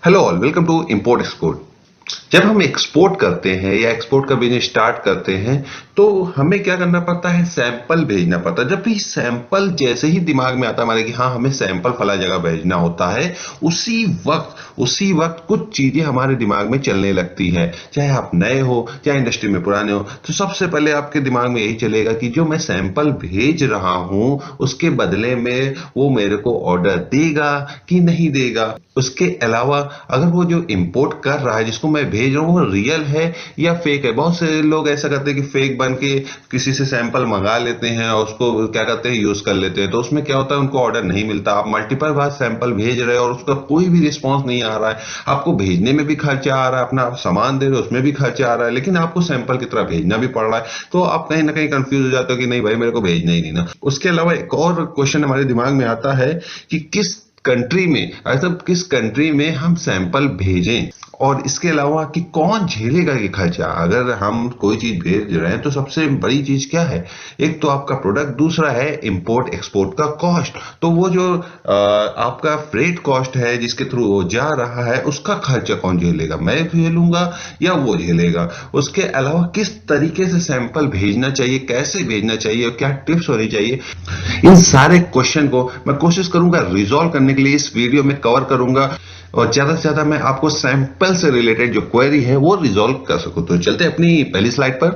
Hello all, welcome to import export. जब हम export करते हैं या एक्सपोर्ट का बिजनेस स्टार्ट करते हैं तो हमें क्या करना पड़ता है, सैंपल भेजना पड़ता है। जब भी सैंपल जैसे ही दिमाग में आता है हमारे कि हाँ हमें सैंपल फला जगह भेजना होता है, उसी वक्त कुछ चीजें हमारे दिमाग में चलने लगती है। चाहे आप नए हो चाहे इंडस्ट्री में पुराने हो, तो सबसे पहले आपके दिमाग में यही चलेगा कि जो मैं सैंपल भेज रहा हूं उसके बदले में वो मेरे को ऑर्डर देगा कि नहीं देगा। उसके अलावा अगर वो जो इंपोर्ट कर रहा है जिसको मैं भेज रहा हूँ वो रियल है या फेक है। बहुत से लोग ऐसा करते हैं कि फेक बन के किसी से सैंपल मंगा लेते हैं और उसको क्या करते हैं, यूज कर लेते हैं। तो उसमें क्या होता है, उनको ऑर्डर नहीं मिलता। आप मल्टीपल बार सैंपल भेज रहे हो और उसका कोई भी रिस्पॉन्स नहीं आ रहा है। आपको भेजने में भी खर्चा आ रहा है, अपना आप सामान दे रहे हो उसमें भी खर्चा आ रहा है, लेकिन आपको सैंपल की तरह भेजना भी पड़ रहा है। तो आप कहीं ना कहीं कंफ्यूज हो जाते हो कि नहीं भाई, मेरे को भेजना ही नहीं ना। उसके अलावा एक और क्वेश्चन हमारे दिमाग में आता है कि किस कंट्री में हम सैंपल भेजें, और इसके अलावा कि कौन झेलेगा ये खर्चा। अगर हम कोई चीज भेज रहे हैं तो सबसे बड़ी चीज क्या है, एक तो आपका प्रोडक्ट, दूसरा है इंपोर्ट एक्सपोर्ट का कॉस्ट। तो वो जो आपका फ्रेट कॉस्ट है जिसके थ्रू वो जा रहा है, उसका खर्चा कौन झेलेगा, मैं झेलूंगा या वो झेलेगा। उसके अलावा किस तरीके से सैंपल भेजना चाहिए, कैसे भेजना चाहिए, क्या टिप्स होनी चाहिए, इन सारे क्वेश्चन को मैं कोशिश करूंगा रिजॉल्व करने के लिए इस वीडियो में कवर करूंगा, और ज्यादा से ज्यादा मैं आपको सैंपल से रिलेटेड जो क्वेरी है वो रिजॉल्व कर सकूं। तो चलते हैं अपनी पहली स्लाइड पर।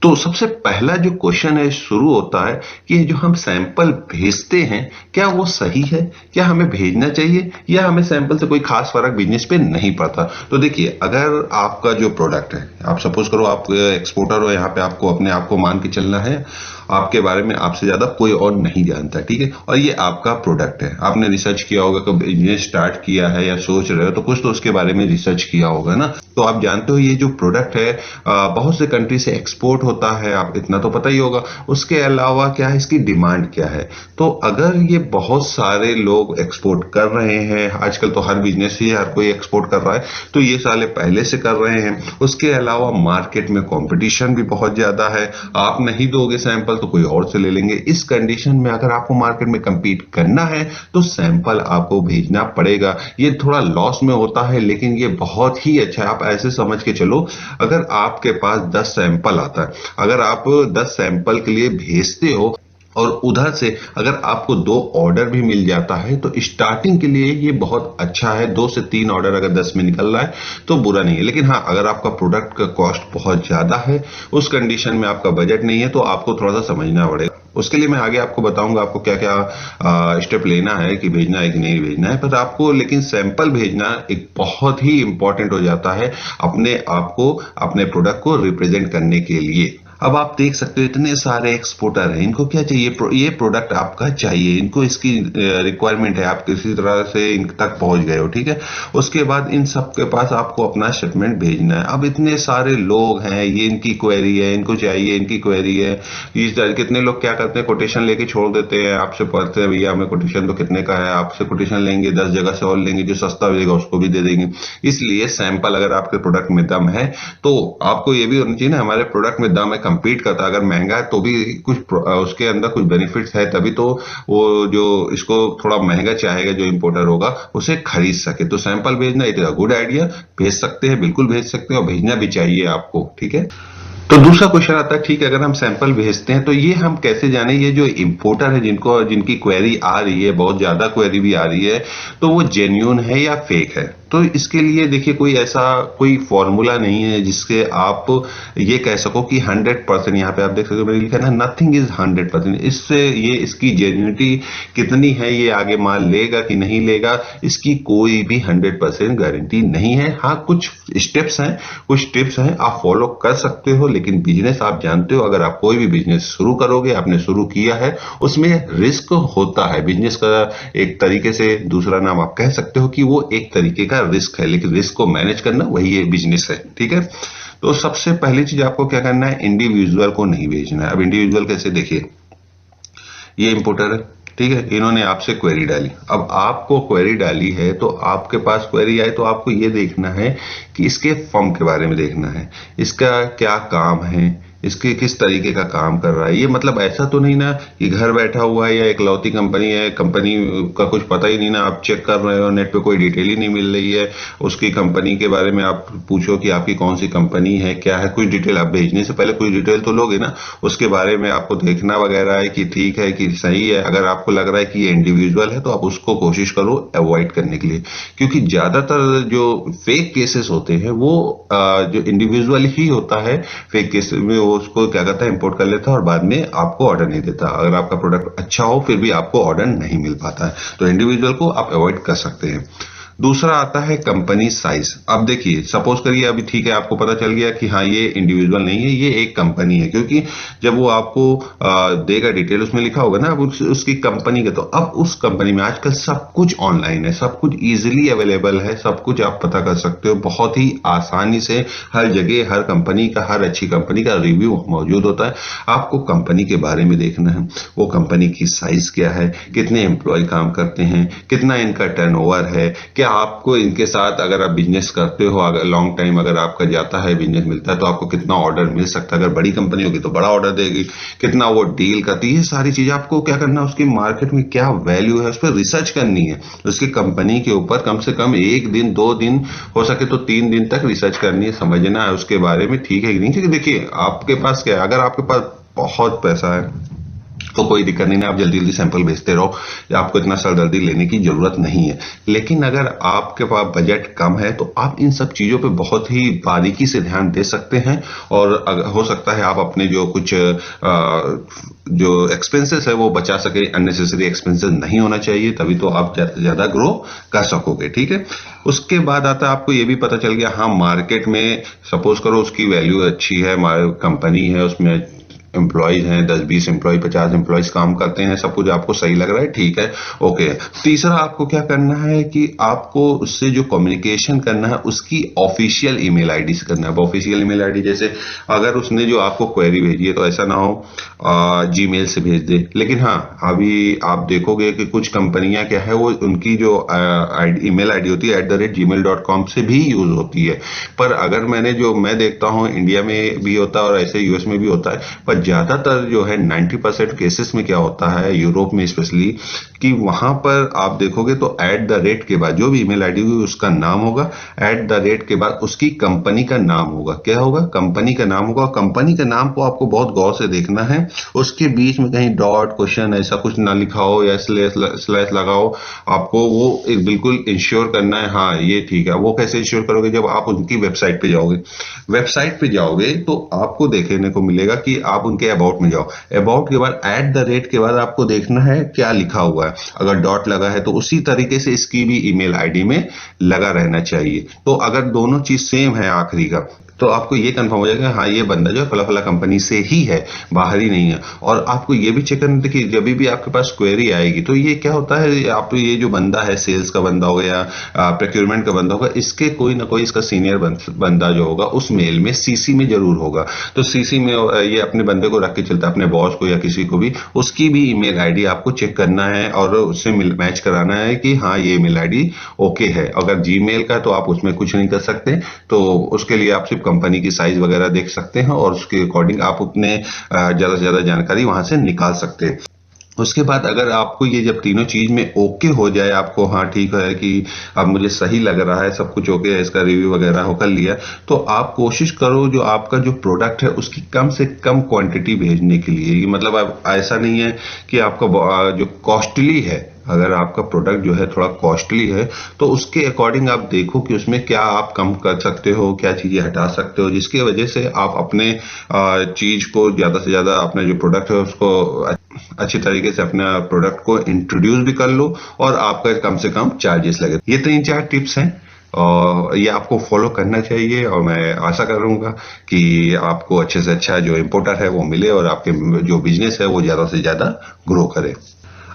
तो सबसे पहला जो क्वेश्चन है शुरू होता है कि जो हम सैंपल भेजते हैं क्या वो सही है, क्या हमें भेजना चाहिए या हमें सैंपल से कोई खास फर्क बिजनेस पे नहीं पड़ता। तो देखिए, अगर आपका जो प्रोडक्ट है, आप सपोज करो आप एक्सपोर्टर हो, यहाँ पे आपको अपने आप को मान के चलना है, आपके बारे में आपसे ज्यादा कोई और नहीं जानता, ठीक है, और ये आपका प्रोडक्ट है। आपने रिसर्च किया होगा कि बिजनेस स्टार्ट किया है या सोच रहे हो तो कुछ तो उसके बारे में रिसर्च किया होगा ना। तो आप जानते हो ये जो प्रोडक्ट है बहुत से कंट्री से एक्सपोर्ट होता है, आप इतना तो पता ही होगा। उसके अलावा क्या है, इसकी डिमांड क्या है। तो अगर ये बहुत सारे लोग एक्सपोर्ट कर रहे हैं, आजकल तो हर बिजनेस ही हर कोई एक्सपोर्ट कर रहा है, तो ये साले पहले से कर रहे हैं। उसके अलावा मार्केट में कंपटीशन भी बहुत ज्यादा है, आप नहीं दोगे सैंपल तो कोई और से ले लेंगे। इस कंडीशन में अगर आपको मार्केट में compete करना है तो सैंपल आपको भेजना पड़ेगा। ये थोड़ा लॉस में होता है लेकिन ये बहुत ही अच्छा है। आप ऐसे समझ के चलो, अगर आपके पास 10 सैंपल आता है, अगर आप 10 सैंपल के लिए भेजते हो और उधर से अगर आपको 2 ऑर्डर भी मिल जाता है तो स्टार्टिंग के लिए ये बहुत अच्छा है। 2 से 3 ऑर्डर अगर 10 में निकल रहा है तो बुरा नहीं है। लेकिन हाँ, अगर आपका प्रोडक्ट का कॉस्ट बहुत ज्यादा है, उस कंडीशन में आपका बजट नहीं है, तो आपको थोड़ा सा समझना पड़ेगा। उसके लिए मैं आगे आपको बताऊंगा आपको क्या क्या स्टेप लेना है कि भेजना है कि नहीं भेजना है। पर आपको लेकिन सैंपल भेजना एक बहुत ही इंपॉर्टेंट हो जाता है अपने आप को, अपने प्रोडक्ट को रिप्रेजेंट करने के लिए। अब आप देख सकते हो इतने सारे एक्सपोर्टर हैं, इनको क्या चाहिए, ये प्रोडक्ट आपका चाहिए, इनको इसकी रिक्वायरमेंट है, आप किसी तरह से इन तक पहुंच गए हो, ठीक है। उसके बाद इन सब के पास आपको अपना शिपमेंट भेजना है। अब इतने सारे लोग हैं, ये इनकी क्वेरी है, इनको चाहिए, इनकी क्वेरी है। इस तरह कितने लोग क्या करते हैं, कोटेशन लेके छोड़ देते हैं, आपसे पूछते हैं भैया हमें कोटेशन तो कितने का है, आपसे कोटेशन लेंगे, 10 जगह से और लेंगे, जो सस्ता मिलेगा उसको भी दे देंगे। इसलिए सैंपल अगर आपके प्रोडक्ट में दम है तो आपको ये भी होना चाहिए ना, हमारे प्रोडक्ट में दम है, compete करता है। अगर महंगा है तो भी कुछ उसके अंदर कुछ बेनिफिट्स है, तभी तो वो जो इसको थोड़ा महंगा चाहेगा जो इंपोर्टर होगा उसे खरीद सके। तो सैंपल भेजना it is a good idea, भेज सकते हैं, बिल्कुल भेज सकते हैं, और भेजना भी चाहिए आपको, ठीक है। तो दूसरा क्वेश्चन आता है, ठीक है अगर हम सैंपल भेजते हैं तो ये हम कैसे जाने ये जो इंपोर्टर है जिनकी क्वेरी आ रही है, बहुत ज्यादा क्वेरी भी आ रही है, तो वो जेन्युइन है या फेक है। तो इसके लिए देखिए, कोई फॉर्मूला नहीं है जिससे आप ये कह सको कि 100%, यहाँ पे आप देख सकते हो मैंने लिखा है ना, नथिंग इज 100%। इससे ये इसकी जेन्युइनिटी कितनी है, ये आगे माल लेगा कि नहीं लेगा, इसकी कोई भी 100% गारंटी नहीं है। हाँ, कुछ स्टेप्स हैं, कुछ टिप्स हैं, आप फॉलो कर सकते हो। लेकिन बिजनेस आप जानते हो, अगर आप कोई भी बिजनेस शुरू करोगे, आपने शुरू किया है, उसमें रिस्क होता है। बिजनेस का एक तरीके से दूसरा नाम आप कह सकते हो कि वो एक तरीके का रिस्क है, लेकिन रिस्क को मैनेज करना वही है बिजनेस है, ठीक है। तो सबसे पहली चीज आपको क्या करना है, इंडिविजुअल को नहीं भेजना है। अब इंडिविजुअल कैसे, देखिए ये इंपोर्टर है, ठीक है, इन्होंने आपसे क्वेरी डाली। अब आपको क्वेरी डाली है तो आपके पास क्वेरी आई तो आपको ये देखना है कि इसके फर्म के बारे में देखना है, इसका क्या काम है, इसके किस तरीके का काम कर रहा है। ये मतलब ऐसा तो नहीं ना कि घर बैठा हुआ है या इकलौती कंपनी है, कंपनी का कुछ पता ही नहीं ना, आप चेक कर रहे हो नेट पे कोई डिटेल ही नहीं मिल रही है उसकी कंपनी के बारे में। आप पूछो कि आपकी कौन सी कंपनी है, क्या है, कुछ डिटेल आप भेजने से पहले कुछ डिटेल तो लोगे ना, उसके बारे में आपको देखना वगैरह है कि ठीक है कि सही है। अगर आपको लग रहा है कि ये इंडिविजुअल है तो आप उसको कोशिश करो अवॉइड करने के लिए, क्योंकि ज्यादातर जो फेक केसेस होते हैं वो जो इंडिविजुअल ही होता है। फेक केस में वो उसको क्या करता है, इंपोर्ट कर लेता है और बाद में आपको ऑर्डर नहीं देता। अगर आपका प्रोडक्ट अच्छा हो फिर भी आपको ऑर्डर नहीं मिल पाता है, तो इंडिविजुअल को आप अवॉइड कर सकते हैं। दूसरा आता है कंपनी साइज। अब देखिए, सपोज करिए अभी ठीक है आपको पता चल गया कि हाँ ये इंडिविजुअल नहीं है, ये एक कंपनी है, क्योंकि जब वो आपको देगा डिटेल उसमें लिखा होगा ना अब उसकी कंपनी का। तो अब उस कंपनी में आजकल सब कुछ ऑनलाइन है, सब कुछ इजीली अवेलेबल है, सब कुछ आप पता कर सकते हो बहुत ही आसानी से। हर जगह हर कंपनी का, हर अच्छी कंपनी का रिव्यू मौजूद होता है। आपको कंपनी के बारे में देखना है, वो कंपनी की साइज क्या है, कितने एम्प्लॉय काम करते हैं, कितना इनका टर्नओवर है, क्या आपको इनके साथ अगर आप बिजनेस करते हो, अगर लॉन्ग टाइम अगर आपका जाता है बिजनेस मिलता है तो आपको कितना ऑर्डर मिल सकता है। अगर बड़ी कंपनी होगी तो बड़ा ऑर्डर देगी, कितना वो डील करती है, सारी चीजें आपको क्या करना है, उसकी मार्केट में क्या वैल्यू है उस पर रिसर्च करनी है। उसकी कंपनी के ऊपर कम से कम 1 दिन 2 दिन, हो सके तो 3 दिन तक रिसर्च करनी है, समझना है उसके बारे में ठीक है कि नहीं। क्योंकि देखिए आपके पास क्या है, अगर आपके पास बहुत पैसा है तो कोई दिक्कत नहीं है, आप जल्दी जल्दी सैंपल भेजते रहो, आपको इतना सरदर्दी लेने की जरूरत नहीं है। लेकिन अगर आपके पास बजट कम है तो आप इन सब चीजों पे बहुत ही बारीकी से ध्यान दे सकते हैं, और हो सकता है आप अपने जो कुछ जो एक्सपेंसेस है वो बचा सके। अननेसेसरी एक्सपेंसेस नहीं होना चाहिए, तभी तो आप ज्यादा से ज्यादा ग्रो कर सकोगे, ठीक है। उसके बाद आता है आपको ये भी पता चल गया, हाँ मार्केट में सपोज करो उसकी वैल्यू अच्छी है, कंपनी है, उसमें एम्प्लॉयज हैं 10-20 एम्प्लॉय 50 एम्प्लॉयज काम करते हैं, सब कुछ आपको सही लग रहा है, ठीक है, ओके। तीसरा आपको क्या करना है कि आपको उससे जो कम्युनिकेशन करना है उसकी ऑफिशियल ईमेल आईडी से करना है। ऑफिशियल ईमेल आईडी जैसे अगर उसने जो आपको क्वेरी भेजी है तो ऐसा ना हो जीमेल से भेज दे। लेकिन हाँ अभी आप देखोगे कि कुछ कंपनियां क्या है, वो उनकी जो ईमेल आईडी होती है @gmail.com से भी यूज होती है। पर अगर मैं देखता हूँ इंडिया में भी होता है और ऐसे यूएस में भी होता है, पर ज्यादातर जो है 90% केसेस में क्या होता है, यूरोप में स्पेशली, कि वहां पर आप देखोगे तो @ के बाद जो भी ईमेल आईडी हुई उसका नाम होगा, @ के बाद उसकी कंपनी का नाम होगा। क्या होगा, कंपनी का नाम होगा। कंपनी के नाम को आपको बहुत गौर से देखना है, उसके बीच में कहीं डॉट क्वेश्चन ऐसा कुछ ना लिखा हो या स्लैश लगाओ। आपको वो एक बिल्कुल इंश्योर करना है, हाँ ये ठीक है। वो कैसे इंश्योर करोगे, जब आप उनकी वेबसाइट पे जाओगे। वेबसाइट पे जाओगे तो आपको देखने को मिलेगा कि आप उनके अबाउट में जाओ, अबाउट के बाद @ के बाद आपको देखना है क्या लिखा हुआ है। अगर डॉट लगा है तो उसी तरीके से इसकी भी ईमेल आईडी में लगा रहना चाहिए। तो अगर दोनों चीज सेम है आखिरी का, तो आपको ये कंफर्म हो जाएगा हाँ ये बंदा जो है फला फला कंपनी से ही है, बाहर ही नहीं है। और आपको ये भी चेक करना, देखिए जब भी आपके पास क्वेरी आएगी तो ये क्या होता है, आप ये जो बंदा है सेल्स का बंदा होगा या प्रोक्योरमेंट का बंदा होगा, इसके कोई ना कोई इसका सीनियर बंदा जो होगा उस मेल में सीसी में जरूर होगा। तो सीसी में ये अपने बंदे को रख के चलता है, अपने बॉस को या किसी को भी, उसकी भी ईमेल आईडी आपको चेक करना है और उससे मैच कराना है कि हाँ ये ईमेल आईडी ओके है। अगर जीमेल का है तो आप उसमें कुछ नहीं कर सकते, तो उसके लिए आप सिर्फ कंपनी की साइज वगैरह देख सकते हैं और उसके अकॉर्डिंग आप उतने ज्यादा से ज्यादा जानकारी वहां से निकाल सकते हैं। उसके बाद अगर आपको ये जब तीनों चीज में ओके हो जाए, आपको हाँ ठीक है कि अब मुझे सही लग रहा है, सब कुछ ओके है, इसका रिव्यू वगैरह हो कर लिया, तो आप कोशिश करो जो आपका जो प्रोडक्ट है उसकी कम से कम क्वांटिटी भेजने के लिए। मतलब अब ऐसा नहीं है कि आपका जो कॉस्टली है, अगर आपका प्रोडक्ट जो है थोड़ा कॉस्टली है तो उसके अकॉर्डिंग आप देखो कि उसमें क्या आप कम कर सकते हो, क्या चीजें हटा सकते हो, जिसकी वजह से आप अपने चीज को ज्यादा से ज्यादा, अपने जो प्रोडक्ट है उसको अच्छी तरीके से अपने प्रोडक्ट को इंट्रोड्यूस भी कर लो और आपका कम से कम चार्जेस लगे। ये 3-4 टिप्स हैं और ये आपको फॉलो करना चाहिए, और मैं आशा करूंगा कि आपको अच्छे से अच्छा जो इम्पोर्टर है वो मिले और आपके जो बिजनेस है वो ज्यादा से ज्यादा ग्रो करे।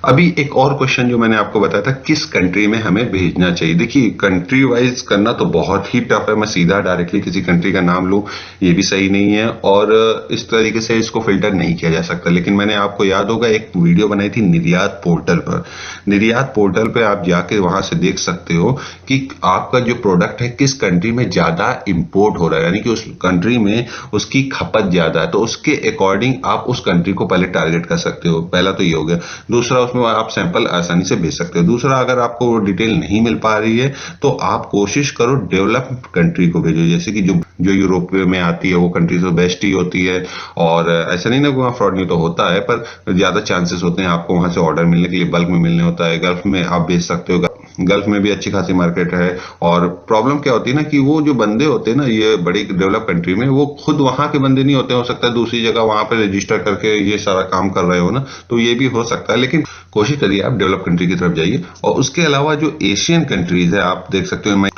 अभी एक और क्वेश्चन जो मैंने आपको बताया था, किस कंट्री में हमें भेजना चाहिए। देखिए कंट्री वाइज करना तो बहुत ही टफ है, मैं सीधा डायरेक्टली किसी कंट्री का नाम लूं ये भी सही नहीं है, और इस तरीके से इसको फिल्टर नहीं किया जा सकता। लेकिन मैंने आपको याद होगा एक वीडियो बनाई थी निर्यात पोर्टल पर। निर्यात पोर्टल पे आप जाके वहां से देख सकते हो कि आपका जो प्रोडक्ट है किस कंट्री में ज्यादा इंपोर्ट हो रहा है, यानी कि उस कंट्री में उसकी खपत ज्यादा है, तो उसके अकॉर्डिंग आप उस कंट्री को पहले टारगेट कर सकते हो। पहला तो ये हो गया। दूसरा, उसमें आप सैंपल आसानी से भेज सकते हो। दूसरा, अगर आपको वो डिटेल नहीं मिल पा रही है तो आप कोशिश करो डेवलप्ड कंट्री को भेजो, जैसे कि जो जो यूरोप में आती है वो कंट्री तो बेस्ट ही होती है। और ऐसा नहीं ना कि वहाँ फ्रॉड नहीं तो होता है, पर ज्यादा चांसेस होते हैं आपको वहां से ऑर्डर मिलने के लिए, बल्क में मिलने होता है। गल्फ में आप भेज सकते हो, गल्फ में भी अच्छी खासी मार्केट है। और प्रॉब्लम क्या होती है ना कि वो जो बंदे होते हैं ना ये बड़ी डेवलप कंट्री में, वो खुद वहां के बंदे नहीं होते, हो सकता है दूसरी जगह वहां पे रजिस्टर करके ये सारा काम कर रहे हो ना, तो ये भी हो सकता है। लेकिन कोशिश करिए आप डेवलप कंट्री की तरफ जाइए। और उसके अलावा जो एशियन कंट्रीज है आप देख सकते हो, मैं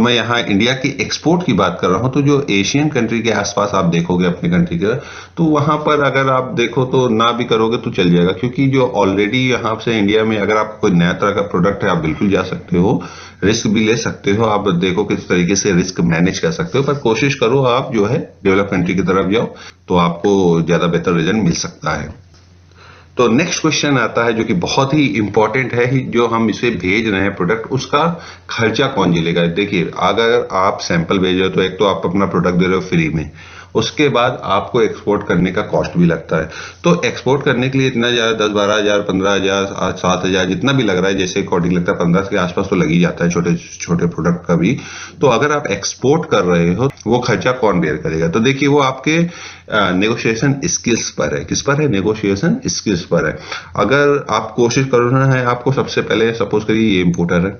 यहाँ इंडिया की एक्सपोर्ट की बात कर रहा हूँ, तो जो एशियन कंट्री के आसपास आप देखोगे अपने कंट्री के, तो वहां पर अगर आप देखो तो ना भी करोगे तो चल जाएगा, क्योंकि जो ऑलरेडी यहाँ से इंडिया में अगर आपको कोई नया तरह का प्रोडक्ट है आप बिल्कुल जा सकते हो, रिस्क भी ले सकते हो। आप देखो किस तरीके से रिस्क मैनेज कर सकते हो, पर कोशिश करो आप जो है डेवलप कंट्री की तरफ जाओ, तो आपको ज्यादा बेहतर रिजल्ट मिल सकता है। तो नेक्स्ट क्वेश्चन आता है जो कि बहुत ही इंपॉर्टेंट है, जो हम इसे भेज रहे हैं प्रोडक्ट, उसका खर्चा कौन झेलेगा। देखिए अगर आप सैंपल भेज रहे हो तो एक तो आप अपना प्रोडक्ट दे रहे हो फ्री में, उसके बाद आपको एक्सपोर्ट करने का कॉस्ट भी लगता है। तो एक्सपोर्ट करने के लिए इतना ज्यादा 10-12 हजार 15 हजार 7 हजार जितना भी लग रहा है, जैसे अकॉर्डिंग लगता है 15 के आसपास तो लग ही जाता है छोटे छोटे प्रोडक्ट का भी। तो अगर आप एक्सपोर्ट कर रहे हो वो खर्चा कौन बेयर करेगा। तो देखिए वो आपके नेगोशिएशन स्किल्स पर है। किस पर है? नेगोशिएशन स्किल्स पर है। अगर आप कोशिश करना है, आपको सबसे पहले सपोज करिए ये इंपोर्टर है,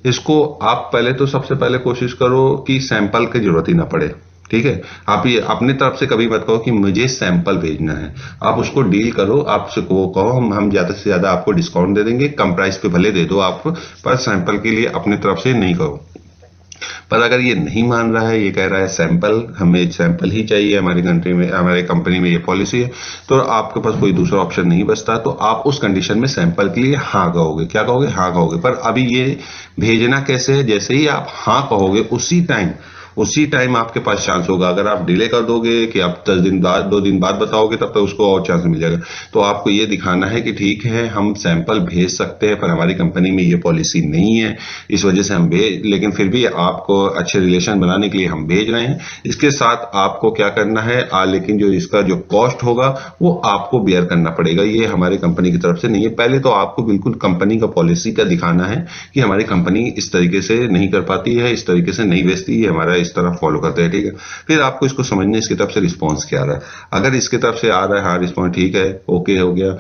इसको आप पहले तो सबसे पहले कोशिश करो कि सैंपल की जरूरत ही ना पड़े। ठीक है, आप ये अपनी तरफ से कभी मत कहो कि मुझे सैंपल भेजना है। आप उसको डील करो, आपसे को कहो हम ज्यादा से ज्यादा आपको डिस्काउंट दे देंगे, कम प्राइस पे भले दे दो आप, पर सैंपल के लिए अपनी तरफ से नहीं कहो। पर अगर ये नहीं मान रहा है, ये कह रहा है सैंपल, हमें सैंपल ही चाहिए, हमारी कंट्री में हमारे कंपनी में ये पॉलिसी है, तो आपके पास कोई दूसरा ऑप्शन नहीं बचता। तो आप उस कंडीशन में सैंपल के लिए हाँ कहोगे। क्या कहोगे? हाँ कहोगे। पर अभी ये भेजना कैसे है? जैसे ही आप हाँ कहोगे उसी टाइम आपके पास चांस होगा। अगर आप डिले कर दोगे कि आप 10 दिन बाद 2 दिन बाद बताओगे, तब तक उसको और चांस मिल जाएगा। तो आपको ये दिखाना है कि ठीक है हम सैंपल भेज सकते हैं, पर हमारी कंपनी में ये पॉलिसी नहीं है, इस वजह से हम लेकिन फिर भी आपको अच्छे रिलेशन बनाने के लिए हम भेज रहे हैं। इसके साथ आपको क्या करना है, लेकिन जो इसका जो कॉस्ट होगा वो आपको बेयर करना पड़ेगा, ये हमारी कंपनी की तरफ से नहीं है। पहले तो आपको बिल्कुल कंपनी का पॉलिसी का दिखाना है कि हमारी कंपनी इस तरीके से नहीं कर पाती है, इस तरीके से नहीं बेचती है, हमारा इस तरह फॉलो करते हैं। ठीक है, फिर आपको इसको समझना इसकी तरफ से रिस्पॉन्स क्या आ रहा है। अगर इसकी तरफ से आ रहा है हाँ रिस्पॉन्स ठीक है, ओके हो गया,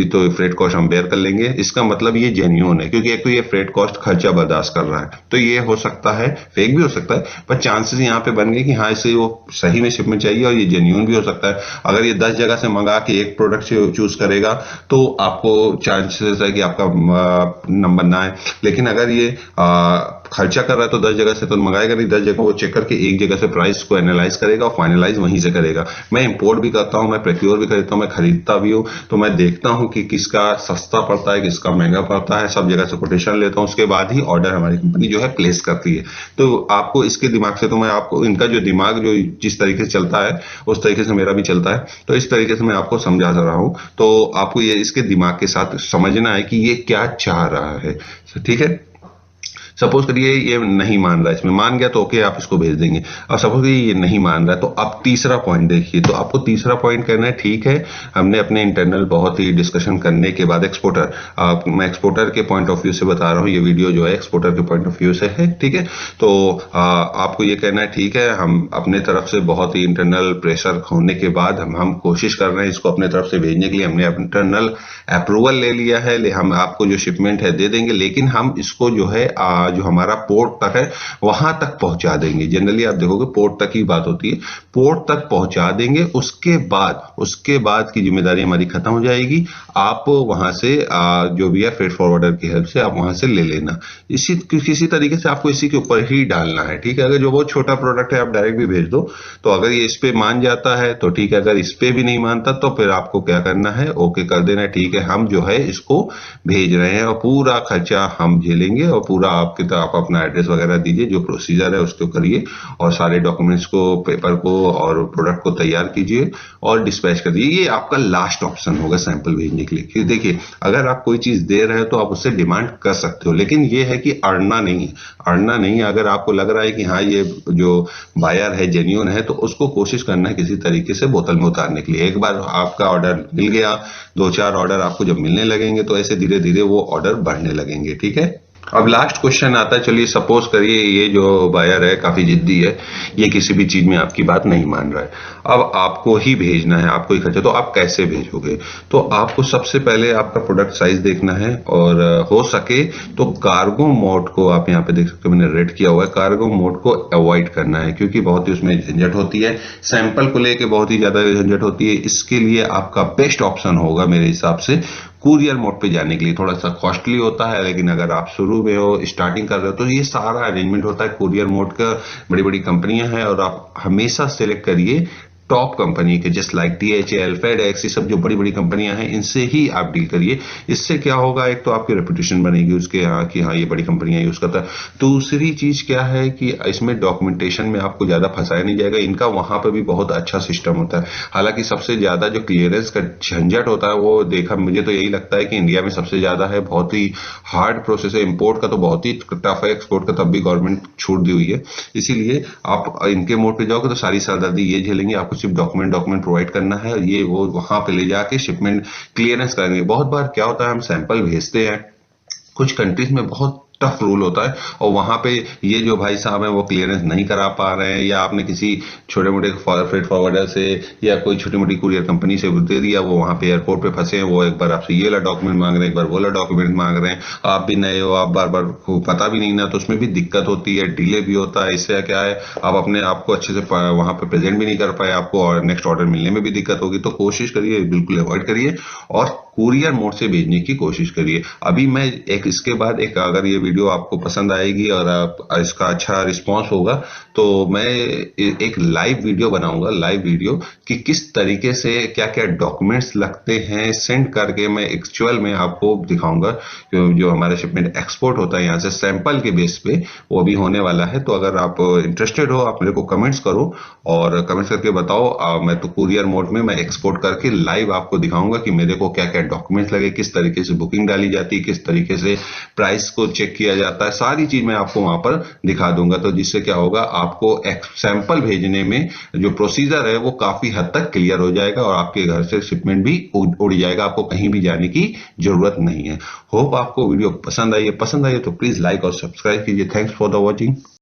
तो फ्रेट कॉस्ट हम बेयर कर लेंगे, इसका मतलब ये जेन्युइन है। क्योंकि एक तो ये फ्रेट कॉस्ट खर्चा बर्दाश्त कर रहा है, तो ये हो सकता है फेक भी हो सकता है, पर चांसेस यहाँ पे बन गए कि हाँ इसे वो सही में शिपमेंट चाहिए, और ये जेन्युइन भी हो सकता है। अगर ये 10 जगह से मंगा के एक प्रोडक्ट से चूज करेगा तो आपको चांसेस है कि आपका नंबर ना आए। लेकिन अगर ये खर्चा कर रहा है तो 10 जगह से तो मंगाएगा नहीं, 10 जगह वो चेक करके एक जगह से प्राइस को एनालाइज करेगा और फाइनलाइज वहीं से करेगा। मैं इंपोर्ट भी करता हूं, मैं प्रोक्योर भी खरीदता हूं, मैं खरीदता भी हूं, तो मैं देखता हूं कि किसका सस्ता पड़ता है, किसका महंगा पड़ता है, सब जगह से कोटेशन लेता हूं, उसके बाद ही ऑर्डर हमारी कंपनी जो है प्लेस करती है। तो आपको इसके दिमाग से, तो मैं आपको इनका जो दिमाग जो जिस तरीके से चलता है उस तरीके से मेरा भी चलता है, तो इस तरीके से मैं आपको समझा रहा हूं। तो आपको ये इसके दिमाग के साथ समझना है कि ये क्या चाह रहा है। ठीक है, सपोज करिए ये नहीं मान रहा है, इसमें मान गया तो ओके आप इसको भेज देंगे। अब सपोज करिए ये नहीं मान रहा है, तो अब तीसरा पॉइंट देखिए। तो आपको तीसरा पॉइंट करना है, ठीक है हमने अपने इंटरनल बहुत ही डिस्कशन करने के बाद एक्सपोर्टर, मैं एक्सपोर्टर के पॉइंट ऑफ व्यू से बता रहा हूँ, ये वीडियो जो है एक्सपोर्टर के पॉइंट ऑफ व्यू से है। ठीक है, तो आपको ये कहना है ठीक है हम अपने तरफ से बहुत ही इंटरनल प्रेशर होने के बाद हम कोशिश कर रहे हैं इसको अपने तरफ से भेजने के लिए, हमने इंटरनल अप्रूवल ले लिया है, हम आपको जो शिपमेंट है दे देंगे, लेकिन हम इसको जो है जो हमारा पोर्ट तक है वहां तक पहुंचा देंगे। जनरली आप देखोगे पोर्ट तक ही बात होती है, पोर्ट तक पहुंचा देंगे। उसके बाद की जिम्मेदारी हमारी खत्म हो जाएगी। आप वहां से जो भी है फ्रेट फॉरवर्डर की हेल्प से आप वहां से ले लेना। इसी किसी तरीके से आपको इसी के ऊपर ही डालना है, ठीक है। अगर जो बहुत छोटा प्रोडक्ट है आप डायरेक्ट भी भेज दो, तो अगर ये इस पे मान जाता है तो ठीक है, अगर इस पे भी नहीं मानता तो फिर आपको क्या करना है, ओके कर देना है, ठीक है हम जो है इसको भेज रहे हैं और पूरा खर्चा हम झेलेंगे और पूरा आपके तो आप अपना एड्रेस वगैरह दीजिए, जो प्रोसीजर है उसको करिए और सारे डॉक्यूमेंट्स को, पेपर को और प्रोडक्ट को तैयार कीजिए और डिस्पैच कर दीजिए। ये आपका लास्ट ऑप्शन होगा सैंपल भेजने के लिए। क्योंकि देखिए अगर आप कोई चीज दे रहे हो तो आप उससे डिमांड कर सकते हो, लेकिन ये है कि अड़ना नहीं। अगर आपको लग रहा है कि हाँ ये जो बायर है जेन्युइन है, तो उसको कोशिश करना है किसी तरीके से बोतल में उतारने के लिए। एक बार आपका ऑर्डर मिल गया, 2-4 ऑर्डर आपको जब मिलने लगेंगे तो ऐसे धीरे धीरे वो ऑर्डर बढ़ने लगेंगे, ठीक है। अब लास्ट क्वेश्चन आता है, चलिए सपोज करिए ये जो बायर है काफी जिद्दी है, ये किसी भी चीज में आपकी बात नहीं मान रहा है, अब आपको ही भेजना है, आपको ही खर्चा, तो आप कैसे भेजोगे? तो आपको सबसे पहले आपका प्रोडक्ट साइज देखना है और हो सके तो कार्गो मोड को, आप यहाँ पे देख सकते हो मैंने रेड किया हुआ है, कार्गो मोड को अवॉइड करना है क्योंकि बहुत ही उसमें झंझट होती है, सैंपल को लेके बहुत ही ज्यादा झंझट होती है। इसके लिए आपका बेस्ट ऑप्शन होगा मेरे हिसाब से कुरियर मोड पे जाने के लिए। थोड़ा सा कॉस्टली होता है, लेकिन अगर आप शुरू में हो, स्टार्टिंग कर रहे हो, तो ये सारा अरेंजमेंट होता है कुरियर मोड का। बड़ी बड़ी कंपनियां हैं और आप हमेशा सेलेक्ट करिए टॉप कंपनी के, जस्ट लाइक DHL, FedEx, ये सब जो बड़ी बड़ी कंपनियां हैं इनसे ही आप डील करिए। इससे क्या होगा, एक तो आपकी रेपुटेशन बनेगी उसके यहाँ कि हाँ ये बड़ी कंपनियां यूज करता है। दूसरी चीज क्या है कि इसमें डॉक्यूमेंटेशन में आपको ज्यादा फंसाया नहीं जाएगा, इनका वहां पर भी बहुत अच्छा सिस्टम होता है। हालांकि सबसे ज्यादा जो क्लियरेंस का झंझट होता है वो देखा, मुझे तो यही लगता है कि इंडिया में सबसे ज्यादा है। बहुत ही हार्ड प्रोसेस है, इम्पोर्ट का तो बहुत ही टफ है, एक्सपोर्ट का तब भी गवर्नमेंट छूट दी हुई है। इसीलिए आप इनके मोड पे जाओगे तो सारी सरदर्दी ये झेलेंगे, आपको सिर्फ डॉक्यूमेंट प्रोवाइड करना है और ये वो वहां पे ले जाके शिपमेंट क्लियरेंस करेंगे। बहुत बार क्या होता है, हम सैंपल भेजते हैं, कुछ कंट्रीज में बहुत टफ रूल होता है और वहां पे ये जो भाई साहब हैं वो क्लियरेंस नहीं करा पा रहे हैं, या आपने किसी छोटे मोटे फ्रेट फॉरवर्डर से या कोई छोटी मोटी कुरियर कंपनी से दे दिया, वो वहां पे एयरपोर्ट पे फंसे हैं, वो एक बार आपसे ये वाला डॉक्यूमेंट मांग रहे हैं, एक बार वो वाला डॉक्यूमेंट मांग रहे हैं, आप भी नए हो, आप बार बार पता भी नहीं ना, तो उसमें भी दिक्कत होती है, डिले भी होता है। इससे क्या है, आप अपने आप को अच्छे से वहां पे प्रेजेंट भी नहीं कर पाए, आपको नेक्स्ट ऑर्डर मिलने में भी दिक्कत होगी। तो कोशिश करिए, बिल्कुल अवॉइड करिए और कुरियर मोड से भेजने की कोशिश करिए। अभी मैं एक इसके बाद एक, अगर ये वीडियो आपको पसंद आएगी और इसका अच्छा रिस्पांस होगा तो मैं एक लाइव वीडियो बनाऊंगा, लाइव वीडियो कि किस तरीके से क्या क्या डॉक्यूमेंट्स लगते हैं, सेंड करके मैं एक्चुअल में आपको दिखाऊंगा। जो हमारा शिपमेंट एक्सपोर्ट होता है यहाँ से सैंपल के बेस पे, वो भी होने वाला है। तो अगर आप इंटरेस्टेड हो, आप मेरे को कमेंट्स करो और कमेंट्स करके बताओ। मैं तो कुरियर मोड में मैं एक्सपोर्ट करके लाइव आपको दिखाऊंगा कि मेरे को क्या क्या डॉक्यूमेंट्स लगे, किस तरीके से बुकिंग डाली जाती है, किस तरीके से प्राइस को चेक किया जाता है, सारी चीज मैं आपको वहां पर दिखा दूंगा। तो जिससे क्या होगा, आपको एक सैंपल भेजने में जो प्रोसीजर है वो काफी हद तक क्लियर हो जाएगा और आपके घर से शिपमेंट भी उड़ जाएगा, आपको कहीं भी जाने की जरूरत नहीं है। होप आपको वीडियो पसंद आई है तो प्लीज लाइक और सब्सक्राइब कीजिए। Thanks for the watching.